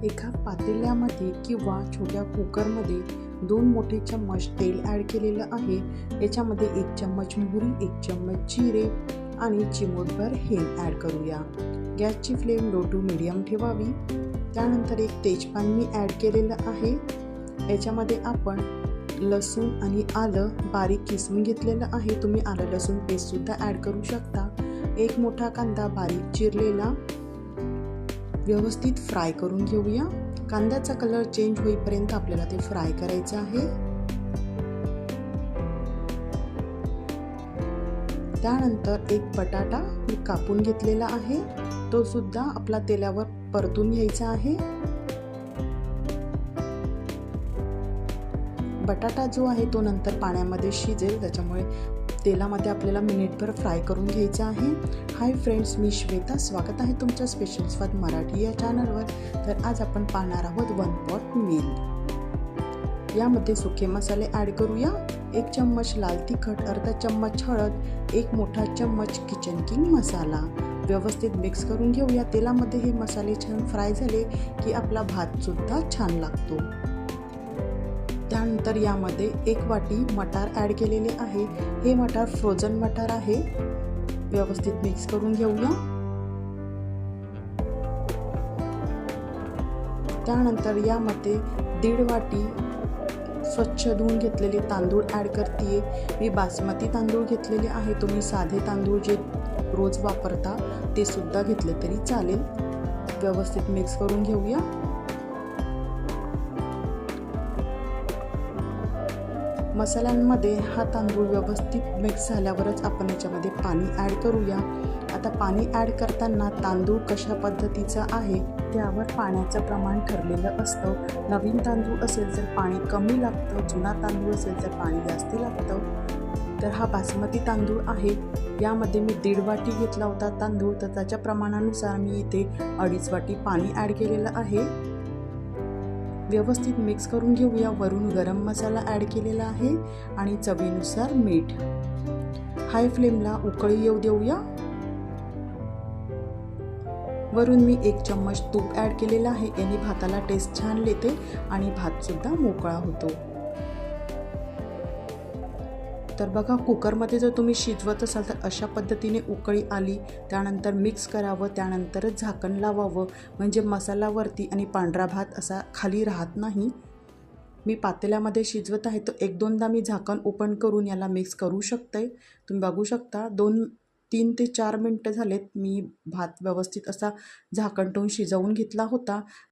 एका पातेल्यामध्ये किंवा छोट्या कुकरमध्ये 2 मोठे चम्मच तेल ॲड केलेलं आहे। याच्यामध्ये 1 चम्मच मोहरी, 1 चम्मच जिरे आणि चिमूटभर हिंग ॲड करूया। गॅसची फ्लेम लो टू मीडियम ठेवावी। त्यानंतर 1 तेजपान मी ॲड केलेलं आहे। याच्यामध्ये आपण लसूण आणि आलं बारीक किसून घेतलेलं आहे। तुम्ही आलं लसूण पेस्टसुद्धा ॲड करू शकता। 1 मोठा कांदा बारीक चिरलेला व्यवस्थित फ्राय करून घेऊया। कांद्याचा कलर चेंज होईपर्यंत आपल्याला ते फ्राय करायचं आहे। त्यानंतर 1 बटाटा मी कापून घेतलेला आहे, तो सुद्धा आपला तेलावर परतून घ्यायचा आहे। बटाटा जो आहे तो नंतर पाण्यामध्ये शिजेल, त्याच्यामुळे तेलामध्ये आपल्याला मिनिटभर फ्राय करून घ्यायचं आहे। हाय फ्रेंड्स, मी श्वेता, स्वागत आहे तुमच्या स्पेशल स्वाद मराठी या चॅनलवर। तर आज आपण पाहणार आहोत 1 पॉट मील। यामध्ये सुके मसाले ॲड करूया। 1 चम्मच लाल तिखट, अर्धा चम्मच हळद, 1 मोठा चम्मच किचन किंग मसाला। व्यवस्थित मिक्स करून घेऊया। तेलामध्ये हे मसाले छान फ्राय झाले की आपला भात सुद्धा छान लागतो। त्यानंतर यामध्ये 1 वाटी मटार ॲड केलेले आहे। हे मटार फ्रोझन मटार आहे। व्यवस्थित मिक्स करून घेऊया। त्यानंतर यामध्ये 1.5 वाटी स्वच्छ धुवून घेतलेले तांदूळ ॲड करते। मी बासमती तांदूळ घेतलेले आहे। तुम्ही साधे तांदूळ जे रोज वापरता ते सुद्धा घेतले तरी चालेल। व्यवस्थित मिक्स करून घेऊया। मसाल्यांमध्ये हा तांदूळ व्यवस्थित मिक्स झाल्यावरच आपण याच्यामध्ये पाणी ॲड करूया। आता पाणी ॲड करताना तांदूळ कशा पद्धतीचा आहे त्यावर पाण्याचं प्रमाण ठरलेलं असतं। नवीन तांदूळ असेल तर पाणी कमी लागतं, जुना तांदूळ असेल तर पाणी जास्त लागतं। तर हा बासमती तांदूळ आहे। यामध्ये मी 1.5 वाटी घेतला होता तांदूळ, तर त्याच्या प्रमाणानुसार मी इथे 2.5 वाटी पाणी ॲड केलेलं आहे। व्यवस्थित मिक्स करून घेऊया। वरून गरम मसाला ॲड केलेला आहे आणि चवीनुसार मीठ। हाय फ्लेमला उकळी येऊ देऊया। वरून मी 1 चम्मच तूप ॲड केलेला आहे। याने भाताला टेस्ट छान येते आणि भात सुद्धा मोकळा होतो। तर बघा, कुकरमध्ये जर तुम्ही शिजवत असाल तर अशा पद्धतीने उकळी आली त्यानंतर मिक्स करावं, त्यानंतरच झाकण लावावं, म्हणजे मसालावरती आणि पांढरा भात असा खाली राहत नाही। मी पातेल्यामध्ये शिजवत आहे तर 1-2दा मी झाकण ओपन करून याला मिक्स करू शकते। तुम्ही बघू शकता 3 ते 4 मिनटं झालेत। मी भात व्यवस्थित असा झाकण ठेवून शिजवून घेतला होता।